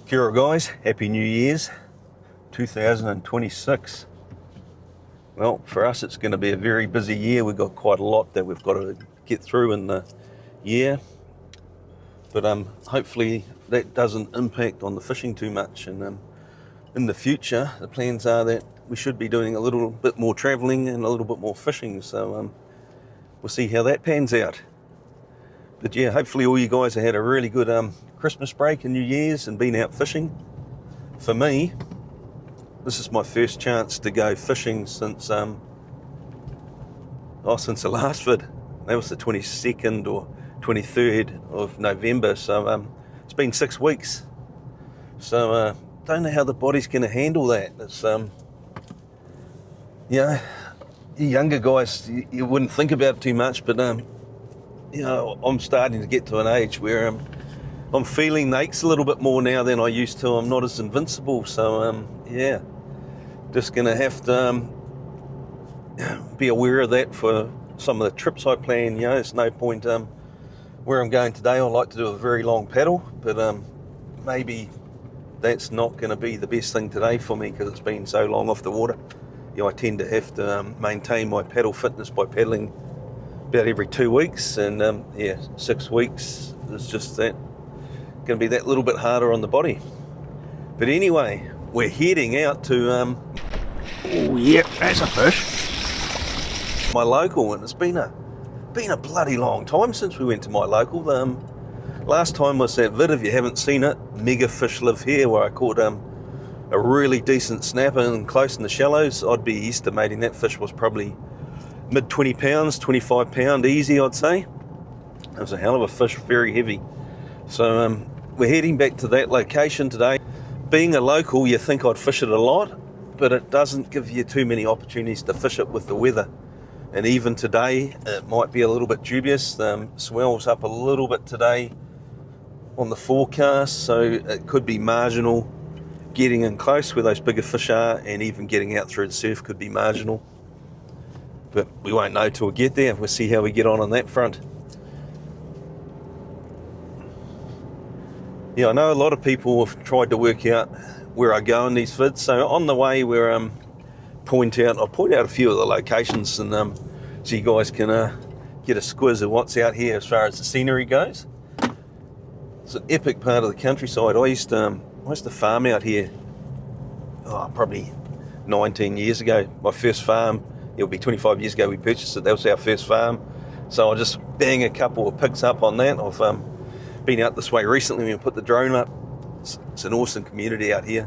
Kia ora guys, Happy New Year's 2026. Well, for us it's going to be a very busy year. We've got quite a lot that we've got to get through in the year, but hopefully that doesn't impact on the fishing too much, and in the future the plans are that we should be doing a little bit more travelling and a little bit more fishing, so we'll see how that pans out. But yeah, hopefully all you guys have had a really good Christmas break and New Year's and been out fishing. For me, this is my first chance to go fishing since the last vid. That was the 22nd or 23rd of November, so it's been 6 weeks. So don't know how the body's going to handle that. It's you younger guys, you wouldn't think about it too much, but I'm starting to get to an age where I'm feeling the aches a little bit more now than I used to. I'm not as invincible, so just going to have to be aware of that for some of the trips I plan. There's no point where I'm going today. I'd like to do a very long paddle, but maybe that's not going to be the best thing today for me because it's been so long off the water. I tend to have to maintain my paddle fitness by paddling about every 2 weeks, and 6 weeks is just that going to be that little bit harder on the body. But anyway, we're heading out to oh yep, that's a fish. My local, and it's been a bloody long time since we went to my local. Last time was that vid, if you haven't seen it, Mega Fish Live Here, where I caught a really decent snapper and close in the shallows. I'd be estimating that fish was probably mid 20 pounds, 25 pound easy, I'd say. It was a hell of a fish, very heavy. So we're heading back to that location today. Being a local, you think I'd fish it a lot, but it doesn't give you too many opportunities to fish it with the weather. And even today, it might be a little bit dubious. Swell's up a little bit today on the forecast, so it could be marginal. Getting in close where those bigger fish are, and even getting out through the surf could be marginal. But we won't know till we get there. We'll see how we get on that front. I know a lot of people have tried to work out where I go in these vids. So on the way, I'll point out a few of the locations, and so you guys can get a squiz of what's out here as far as the scenery goes. It's an epic part of the countryside. I used to farm out here, probably 19 years ago. My first farm, it'll be 25 years ago we purchased it. That was our first farm. So I'll just bang a couple of pics up on that. I've been out this way recently when we put the drone up. It's an awesome community out here.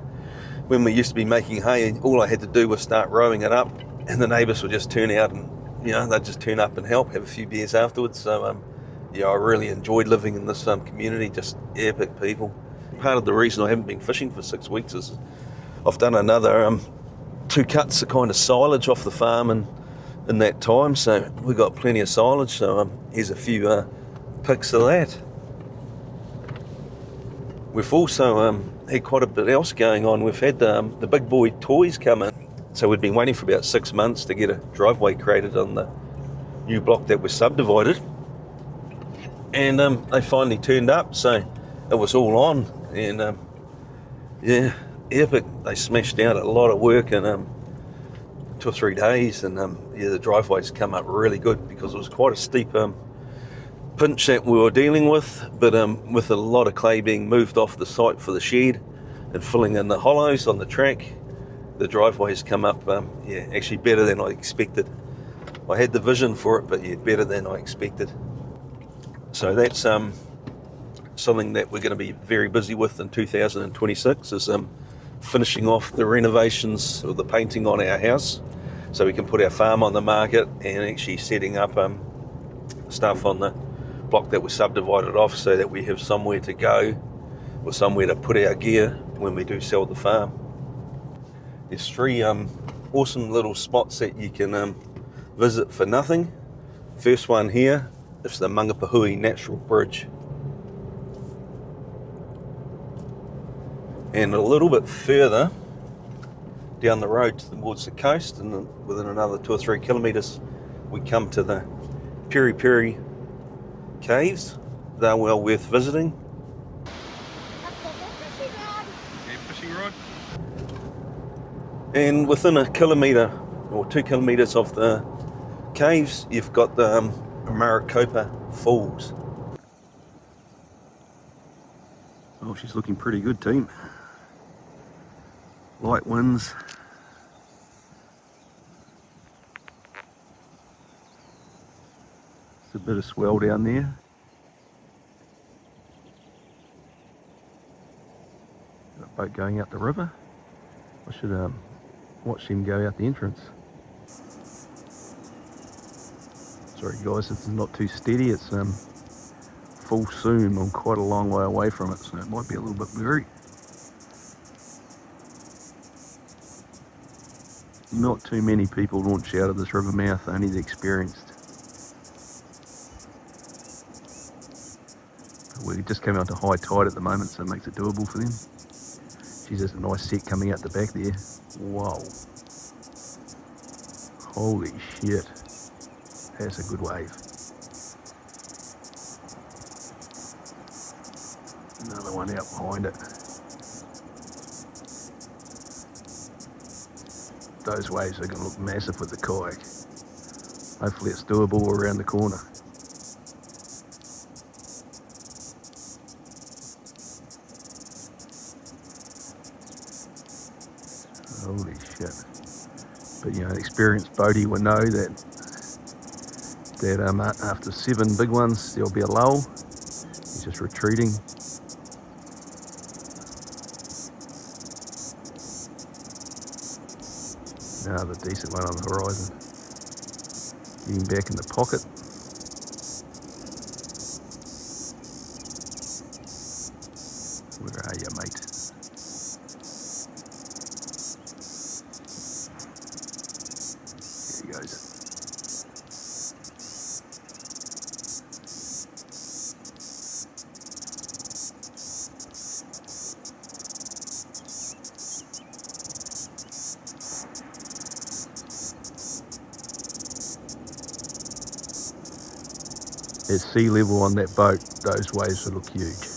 When we used to be making hay, all I had to do was start rowing it up, and the neighbours would just turn out and they'd just turn up and help, have a few beers afterwards. So I really enjoyed living in this community, just epic people. Part of the reason I haven't been fishing for 6 weeks is I've done another 2 cuts of kind of silage off the farm in that time, so we've got plenty of silage. So here's a few pics of that. We've also had quite a bit else going on. We've had the big boy toys come in, so we'd been waiting for about 6 months to get a driveway created on the new block that was subdivided, and they finally turned up, so it was all on, and epic. They smashed out a lot of work in 2 or 3 days, and the driveway's come up really good because it was quite a steep pinch that we were dealing with, but with a lot of clay being moved off the site for the shed and filling in the hollows on the track, the driveway's come up actually better than I expected. I had the vision for it, but better than I expected. So that's something that we're going to be very busy with in 2026, is finishing off the renovations or the painting on our house so we can put our farm on the market, and actually setting up stuff on the block that we subdivided off so that we have somewhere to go or somewhere to put our gear when we do sell the farm. There's 3 awesome little spots that you can visit for nothing. First one here is the Mangapahui Natural Bridge. And a little bit further down the road towards the coast, and within another 2 or 3 kilometres we come to the Piri Piri caves. They're well worth visiting. fishing rod. And within a kilometre or 2 kilometres of the caves, you've got the Maricopa Falls. Oh, she's looking pretty good, team. Light winds. It's a bit of swell down there. Got a boat going out the river. I should watch him go out the entrance. Sorry guys, it's not too steady. It's full zoom. I'm quite a long way away from it, so it might be a little bit blurry. Not too many people launch out of this river mouth, only the experienced. We just came out to high tide at the moment, so it makes it doable for them. Geez, there's a nice set coming out the back there. Wow. Holy shit. That's a good wave. Another one out behind it. Those waves are going to look massive with the kayak. Hopefully it's doable around the corner. Holy shit. But you know, an experienced boatie will know that after 7 big ones there'll be a lull. He's just retreating. Another decent one on the horizon. Getting back in the pocket. Where are you, mate? There he goes. At sea level on that boat, those waves will look huge.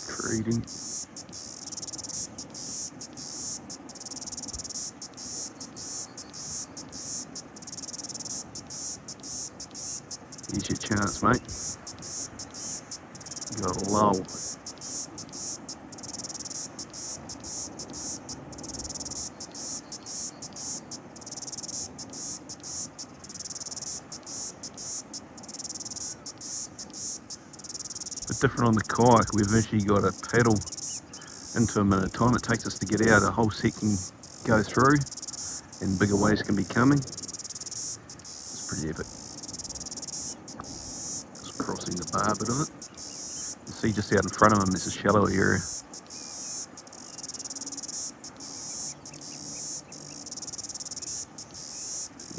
Trading. Here's your chance, mate. You got a lull. Bit different on the kayak. We've actually got a paddle into him at a time it takes us to get out. A whole set can go through and bigger waves can be coming. It's pretty epic. Just crossing the bar bit of it. You see just out in front of him there's a shallow area.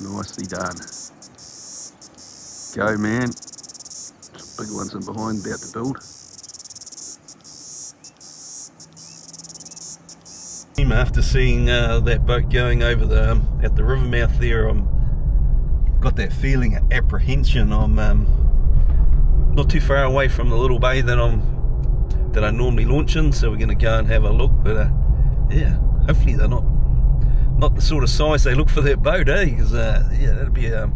Nicely done. Go, man. Some big ones in behind about to build. After seeing that boat going over at the river mouth there, got that feeling of apprehension. I'm not too far away from the little bay that I normally launch in, so we're going to go and have a look. But yeah, hopefully they're not the sort of size they look for that boat, eh? Because yeah, that'd be a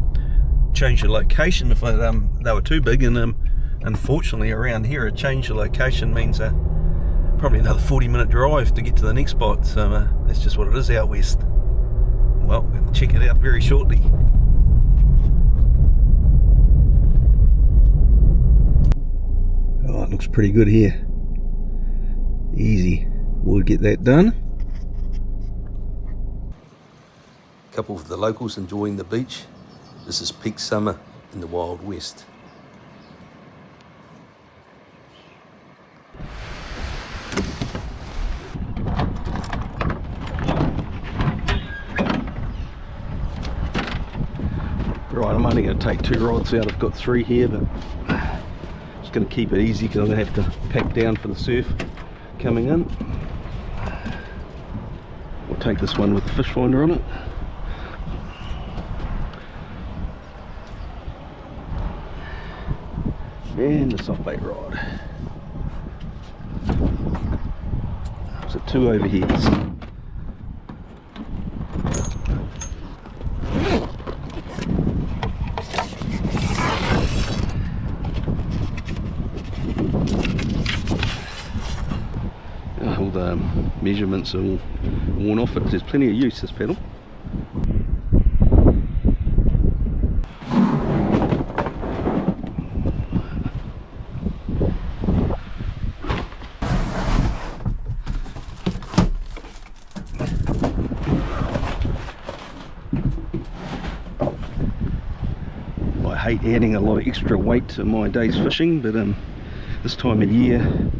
change of location if they were too big. And unfortunately, around here, a change of location means probably another 40-minute drive to get to the next spot. So that's just what it is out west. Well, we're going to check it out very shortly. Oh, it looks pretty good here. Easy, we'll get that done. A couple of the locals enjoying the beach. This is peak summer in the Wild West. Right, I'm only going to take 2 rods out. I've got 3 here, but just going to keep it easy because I'm going to have to pack down for the surf coming in. We'll take this one with the fish finder on it. And the soft bait rod. So 2 overheads. All the measurements are all worn off, but there's plenty of use, this pedal. I hate adding a lot of extra weight to my day's fishing, but this time of year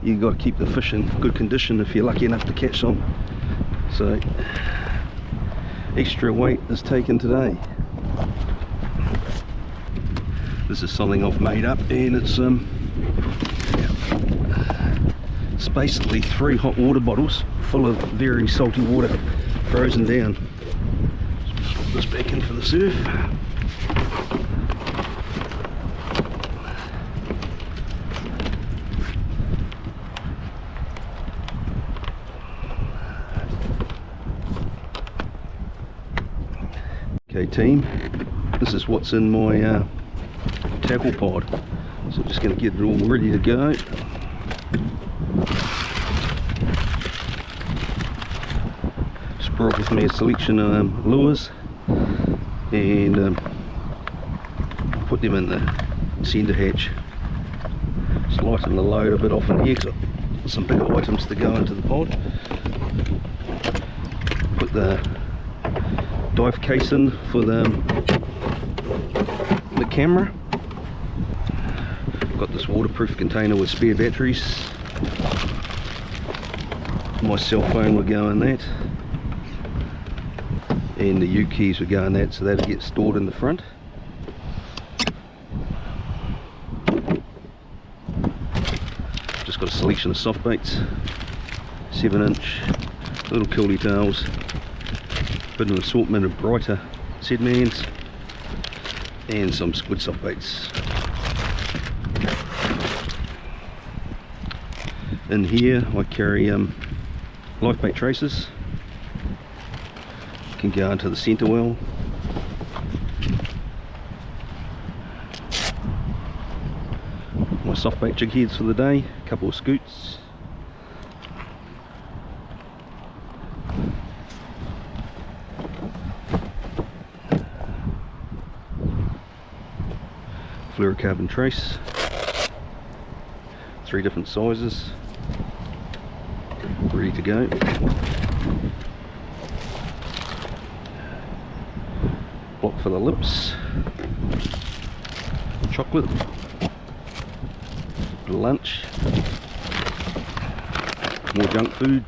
you've got to keep the fish in good condition if you're lucky enough to catch some. So extra weight is taken today. This is something I've made up, and it's basically 3 hot water bottles full of very salty water frozen down. Put this back in for the surf. Okay team, this is what's in my tackle pod, so I'm just going to get it all ready to go. Just brought with me a selection of lures and put them in the centre hatch. Just lighten the load a bit off in here because I've got some bigger items to go into the pod. Put the dive case in for the camera. Got this waterproof container with spare batteries. My cell phone will go in that, and the U keys will go in that, so that'll get stored in the front. Just got a selection of soft baits, 7-inch little curly tails, bit of an assortment of brighter sedmans, and some squid soft baits. In here I carry live bait traces, can go into the centre well. My soft bait jig heads for the day, a couple of scoots. Fluorocarbon trace, 3 different sizes, ready to go. Block for the lips, chocolate, lunch, more junk food,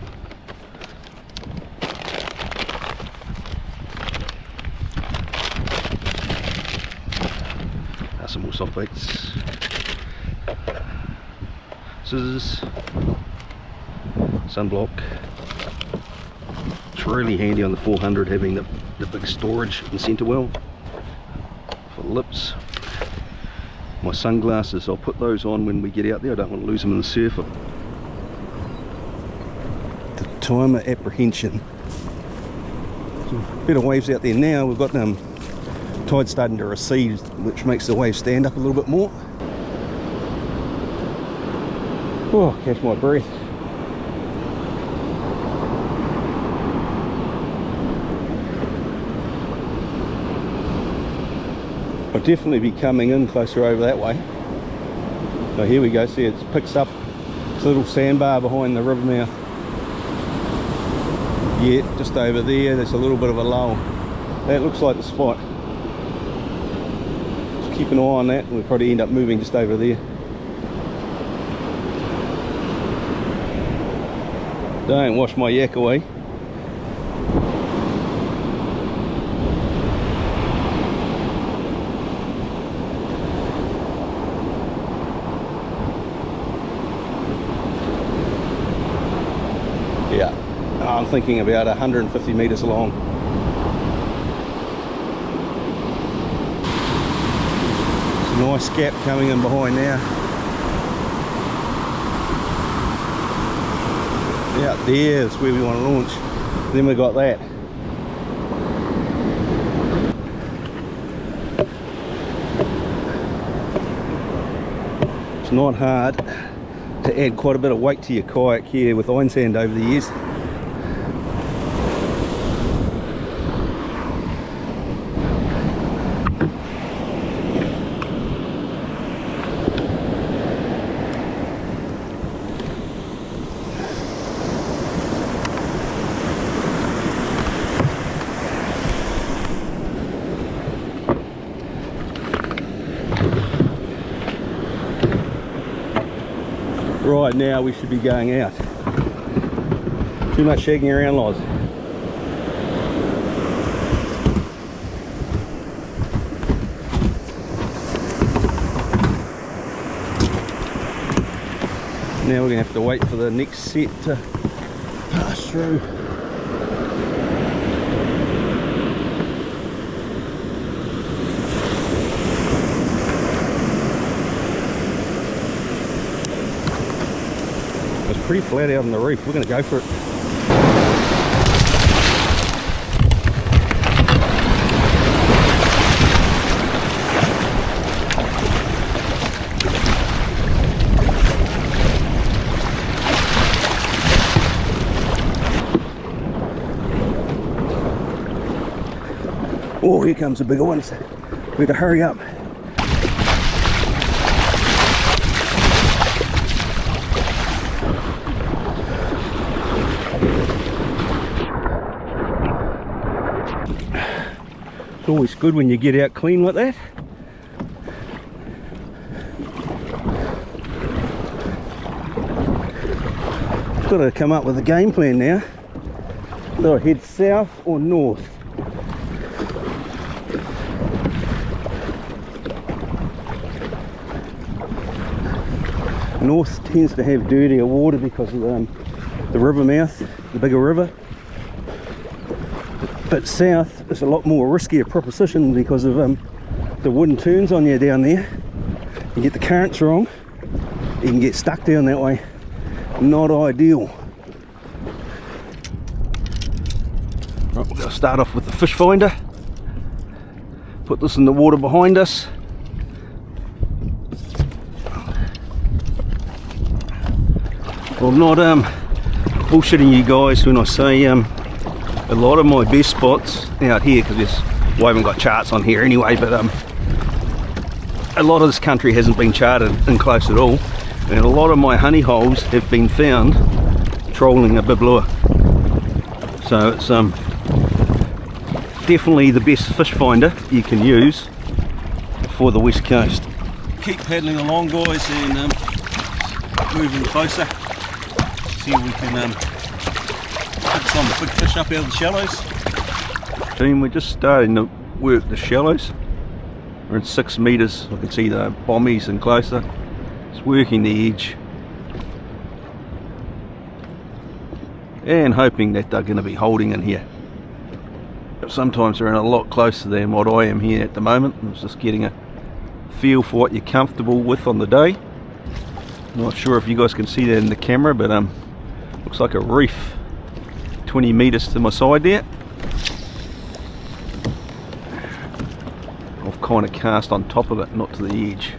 some more soft baits, scissors, sunblock. It's really handy on the 400 having the big storage in centre well for the lips. My sunglasses, I'll put those on when we get out there, I don't want to lose them in the surf. The time of apprehension. Better waves out there now, we've got tide starting to recede, which makes the wave stand up a little bit more. Oh, catch my breath. I'll definitely be coming in closer over that way. So here we go, see it picks up It's a little sandbar behind the river mouth. Yeah, just over there, there's a little bit of a lull. That looks like the spot. Just keep an eye on that, and we'll probably end up moving just over there. Don't wash my yak away. Yeah, I'm thinking about 150 metres long. It's a nice gap coming in behind now. Out there is where we want to launch. Then we got that. It's not hard to add quite a bit of weight to your kayak here with iron sand over the years. Right now we should be going out. Too much shagging around, Loz. Now we're going to have to wait for the next set to pass through. It's pretty flat out on the reef. We're going to go for it. Oh, here comes the bigger ones. We have to hurry up. It's always good when you get out clean like that. Got to come up with a game plan now. Do I head south or north? North tends to have dirtier water because of the river mouth, the bigger river. But south is a lot more riskier proposition because of the wooden turns on you down there. You get the currents wrong, you can get stuck down that way. Not ideal. Right, we're going to start off with the fish finder. Put this in the water behind us. Well, I'm not bullshitting you guys when I say a lot of my best spots out here, because we haven't got charts on here anyway, but a lot of this country hasn't been charted in close at all, and a lot of my honey holes have been found trolling a bibblua. So it's definitely the best fish finder you can use for the west coast. Keep paddling along, guys, and moving closer. See if we can pick some big fish up out of the shallows. Team, we're just starting to work the shallows. We're in 6 metres. I can see the bommies and closer. It's working the edge and hoping that they're going to be holding in here. Sometimes they're in a lot closer than what I am here at the moment. I'm just getting a feel for what you're comfortable with on the day. Not sure if you guys can see that in the camera, but looks like a reef 20 metres to my side there. I've kind of cast on top of it, not to the edge.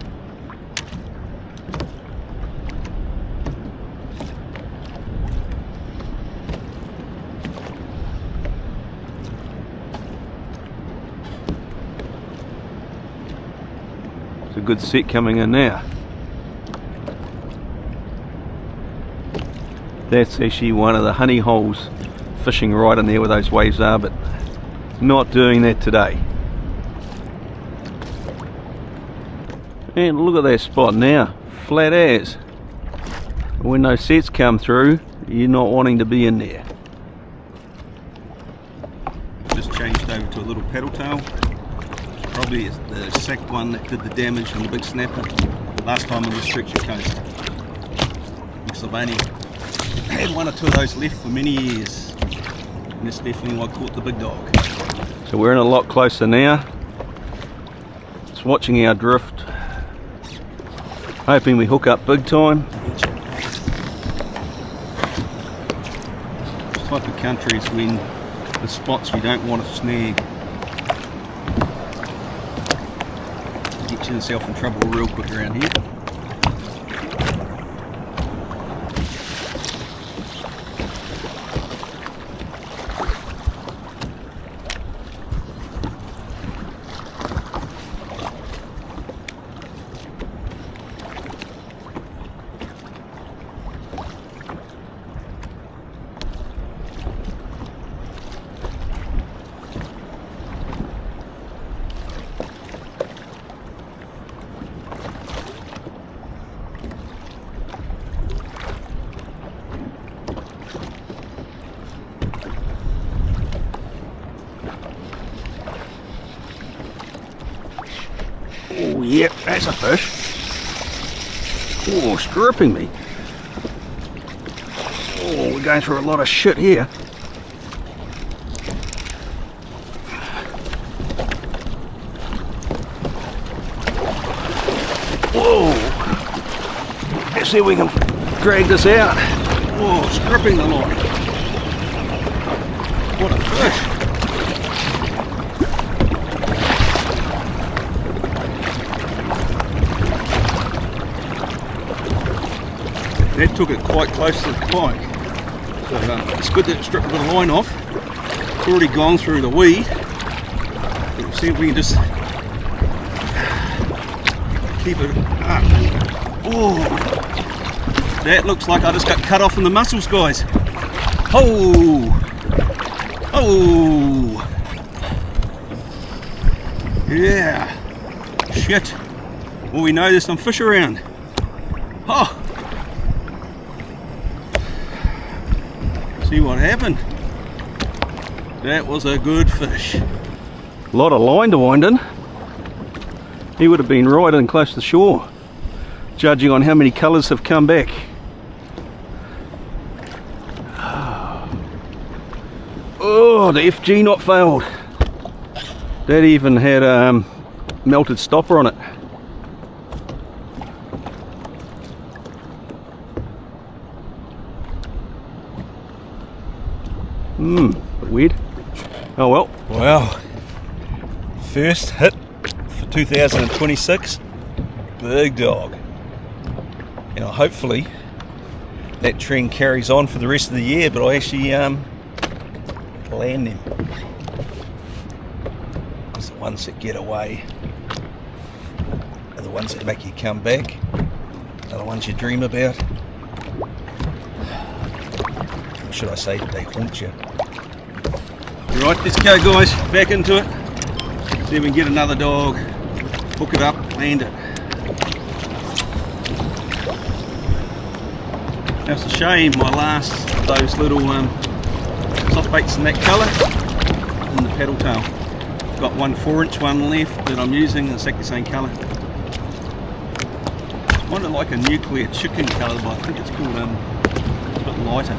It's a good set coming in now. That's actually one of the honey holes, fishing right in there where those waves are, but not doing that today. And look at that spot now, flat as. When those sets come through, you're not wanting to be in there. Just changed over to a little paddle tail. Probably the sack one that did the damage on the big snapper last time on the Stretcher coast. Because I've only had one or two of those left for many years, and that's definitely what caught the big dog. So we're in a lot closer now. Just watching our drift, hoping we hook up big time. This type of country is when the spots we don't want to snag get yourself in trouble real quick around here. Oh yep, that's a fish. Oh, stripping me. Oh, we're going through a lot of shit here. Whoa! Let's see if we can drag this out. Oh, stripping the line. What a fish. That took it quite close to the pike. So it's good that it stripped a bit of line off. It's already gone through the weed. We'll see if we can just keep it up. Oh, that looks like I just got cut off in the muscles, guys. Oh, oh, yeah, shit. Well, we know there's some fish around. Oh. See what happened. That was a good fish. A lot of line to wind in. He would have been right in close to shore, judging on how many colours have come back. Oh, the FG not failed. That even had a melted stopper on it. Weird. Oh well. Wow. First hit for 2026. Big dog. You know, hopefully that trend carries on for the rest of the year, but I actually land them. Because the ones that get away are the ones that make you come back. Are the ones you dream about. Or should I say that they haunt you? Right, let's go guys, back into it. See if we can get another dog, hook it up, land it. That's a shame, my last of those little soft baits in that colour in the paddle tail. I've got one 4-inch one left that I'm using, it's exactly the same colour. It's kind of like a nuclear chicken colour, but I think it's called a bit lighter.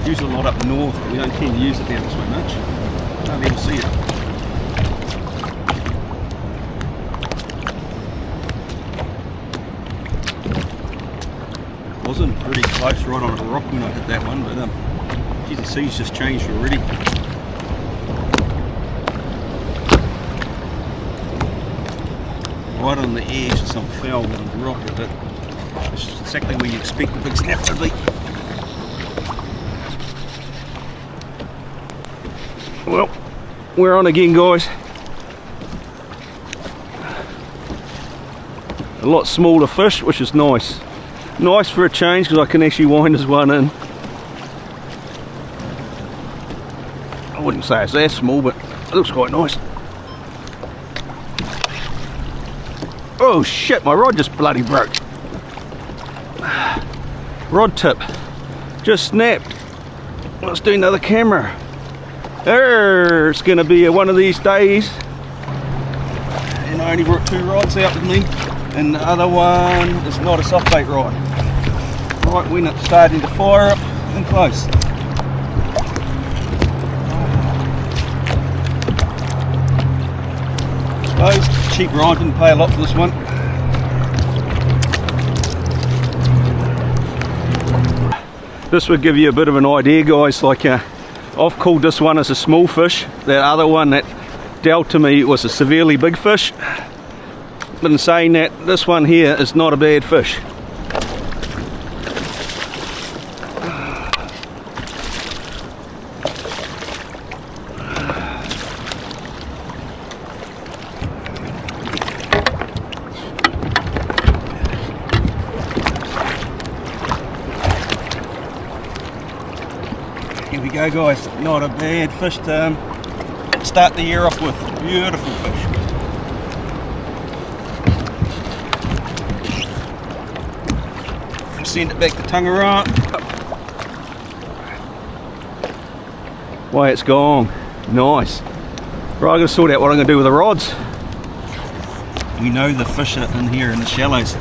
Use it a lot up north, but we don't tend to use it down this way much. Can't even see it. Wasn't pretty close right on a rock when I hit that one, but geez, the sea's just changed already. Right on the edge of some foul little rock of it. It's just exactly where you expect the big snap to be. Well, we're on again, guys. A lot smaller fish, which is nice. Nice for a change because I can actually wind this one in. I wouldn't say it's that small, but it looks quite nice. Oh shit, my rod just bloody broke. Rod tip just snapped. Let's do another camera. It's gonna be one of these days. And I only brought 2 rods out with me, and the other one is not a soft bait rod. Right when it's starting to fire up and close. Suppose cheap rod, didn't pay a lot for this one. This would give you a bit of an idea, guys. Like I've called this one as a small fish. That other one that dealt to me was a severely big fish. But in saying that, this one here is not a bad fish. Here we go, guys. Not a bad fish to start the year off with. Beautiful fish. Send it back to Tangaroa. Way it's gone. Nice. Right, I'm going to sort out what I'm going to do with the rods. We know the fish are in here in the shallows.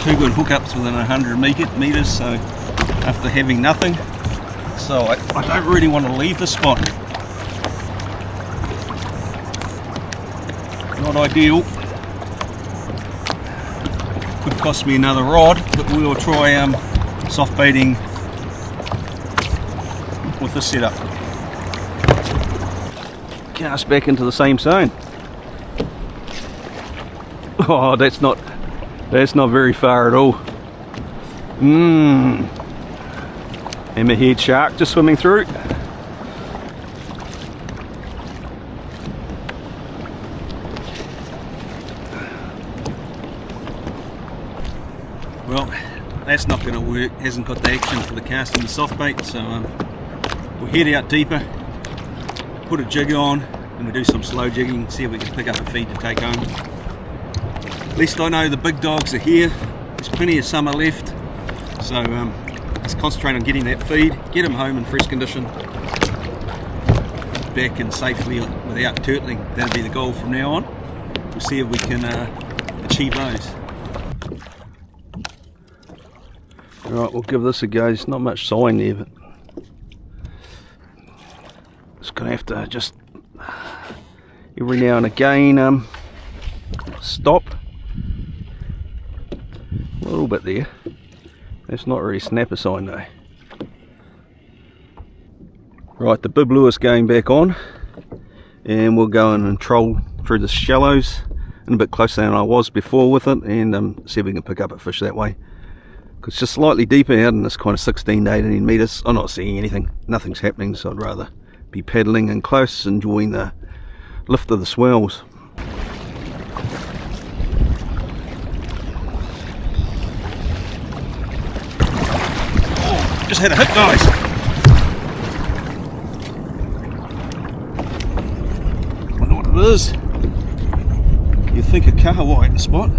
2 good hookups within 100 metres, so after having nothing. So I don't really want to leave the spot. Not ideal. Could cost me another rod, but we will try soft baiting with this setup. Cast back into the same zone. Oh, that's not very far at all. Hammerhead shark just swimming through. Well, that's not going to work. Hasn't got the action for the casting the soft bait, so we'll head out deeper, put a jig on, and we'll do some slow jigging, see if we can pick up a feed to take home. At least I know the big dogs are here. There's plenty of summer left, so let's concentrate on getting that feed, get them home in fresh condition, back and safely without turtling. That'll be the goal from now on. We'll see if we can achieve those. Alright, we'll give this a go. There's not much sign there, but it's going to have to just every now and again stop. A little bit there. That's not really snapper sign though. Right, the bib lure is going back on, and we'll go in and troll through the shallows and a bit closer than I was before with it, and see if we can pick up a fish that way. It's just slightly deeper out in this kind of 16 to 18 metres. I'm not seeing anything, nothing's happening, so I'd rather be paddling in close, enjoying the lift of the swells. Oh, just had a hit, guys. Wonder what it is. You think a kahawai at the spot?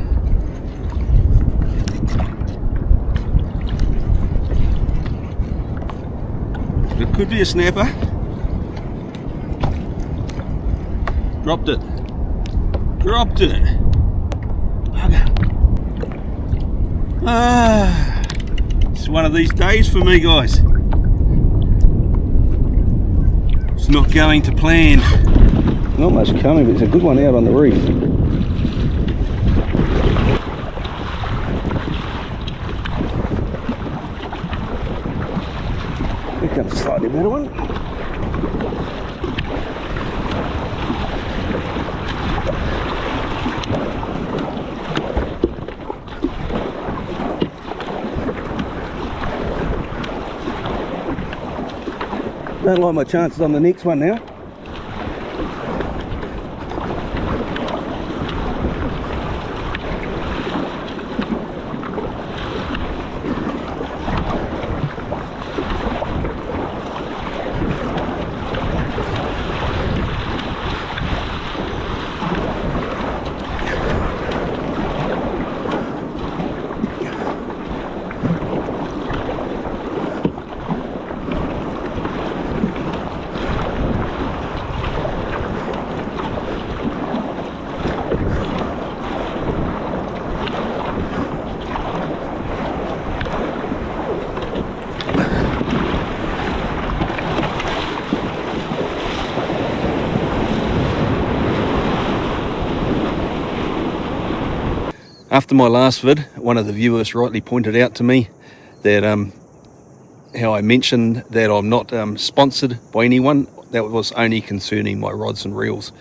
It could be a snapper. Dropped it. Dropped it. Bugger. It's one of these days for me, guys. It's not going to plan. Not much coming, but it's a good one out on the reef. Got a slightly better one. Don't like my chances on the next one now. After my last vid, one of the viewers rightly pointed out to me that how I mentioned that I'm not sponsored by anyone. That was only concerning my rods and reels.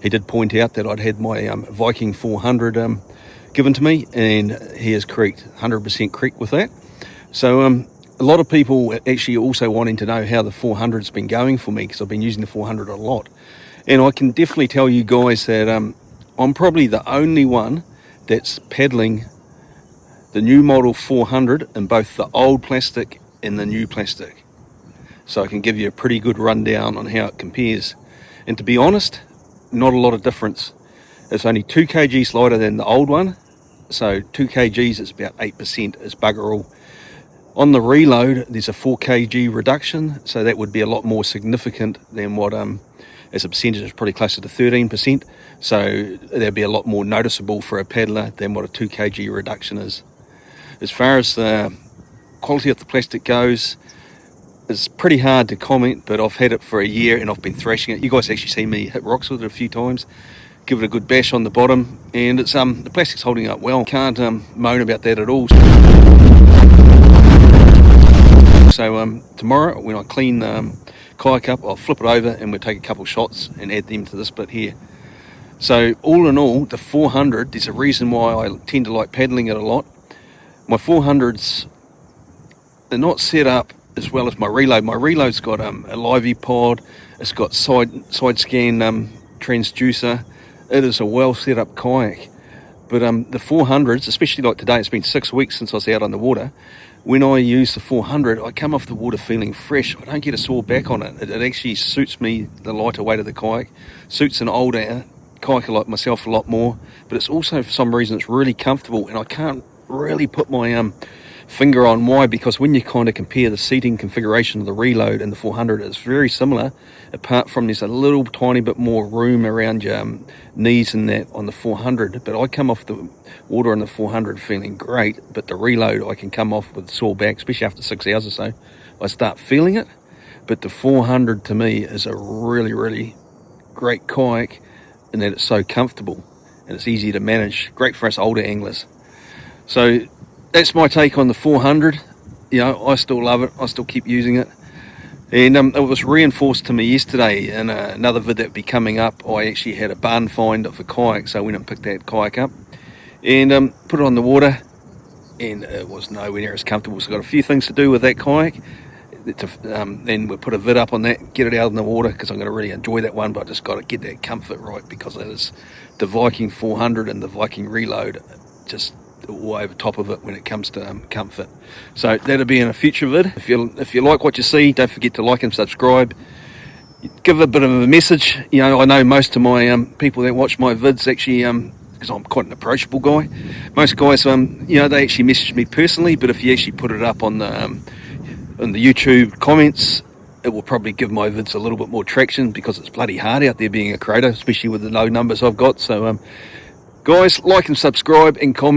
He did point out that I'd had my Viking 400 given to me, and he is correct, 100% correct with that. So a lot of people actually also wanting to know how the 400's been going for me, because I've been using the 400 a lot. And I can definitely tell you guys that I'm probably the only one that's paddling the new model 400 in both the old plastic and the new plastic. So I can give you a pretty good rundown on how it compares. And to be honest, not a lot of difference. It's only 2 kgs lighter than the old one. So 2 kgs is about 8%, is bugger all. On the reload, there's a 4 kg reduction, so that would be a lot more significant than what, as a percentage, is probably closer to 13%. So that'd be a lot more noticeable for a paddler than what a 2 kg reduction is. As far as the quality of the plastic goes, it's pretty hard to comment, but I've had it for a year and I've been thrashing it. You guys actually see me hit rocks with it a few times, give it a good bash on the bottom, and it's the plastic's holding up well. Can't moan about that at all. So tomorrow when I clean the kayak up, I'll flip it over and we'll take a couple shots and add them to this bit here. So all in all, the 400, there's a reason why I tend to like paddling it a lot. My 400s, they're not set up as well as my reload. My reload's got a livey pod, it's got side scan transducer. It is a well set up kayak. But the 400s, especially like today, it's been 6 weeks since I was out on the water. When I use the 400, I come off the water feeling fresh. I don't get a sore back on it. It actually suits me, the lighter weight of the kayak. Suits an older kayaker like myself a lot more. But it's also, for some reason, it's really comfortable, and I can't really put my finger on why, because when you kind of compare the seating configuration of the reload and the 400, it's very similar, apart from there's a little tiny bit more room around your knees and that on the 400. But I come off the water on the 400 feeling great, but the reload I can come off with sore back, especially after 6 hours or so. I start feeling it. But the 400 to me is a really, really great kayak in that it's so comfortable and it's easy to manage. Great for us older anglers. So that's my take on the 400. You know, I still love it. I still keep using it. And it was reinforced to me yesterday in another vid that would be coming up. I actually had a barn find of a kayak, so I went and picked that kayak up and put it on the water, and it was nowhere near as comfortable. So I've got a few things to do with that kayak. Then we'll put a vid up on that, get it out in the water, because I'm going to really enjoy that one, but I just got to get that comfort right, because it is the Viking 400 and the Viking Reload, just all over top of it when it comes to comfort. So that'll be in a future vid. If you like what you see, don't forget to like and subscribe. Give a bit of a message. You know, I know most of my people that watch my vids actually, because I'm quite an approachable guy, most guys you know, they actually message me personally, but if you actually put it up on the YouTube comments, it will probably give my vids a little bit more traction, because it's bloody hard out there being a creator, especially with the low numbers I've got. So guys, like and subscribe and comment.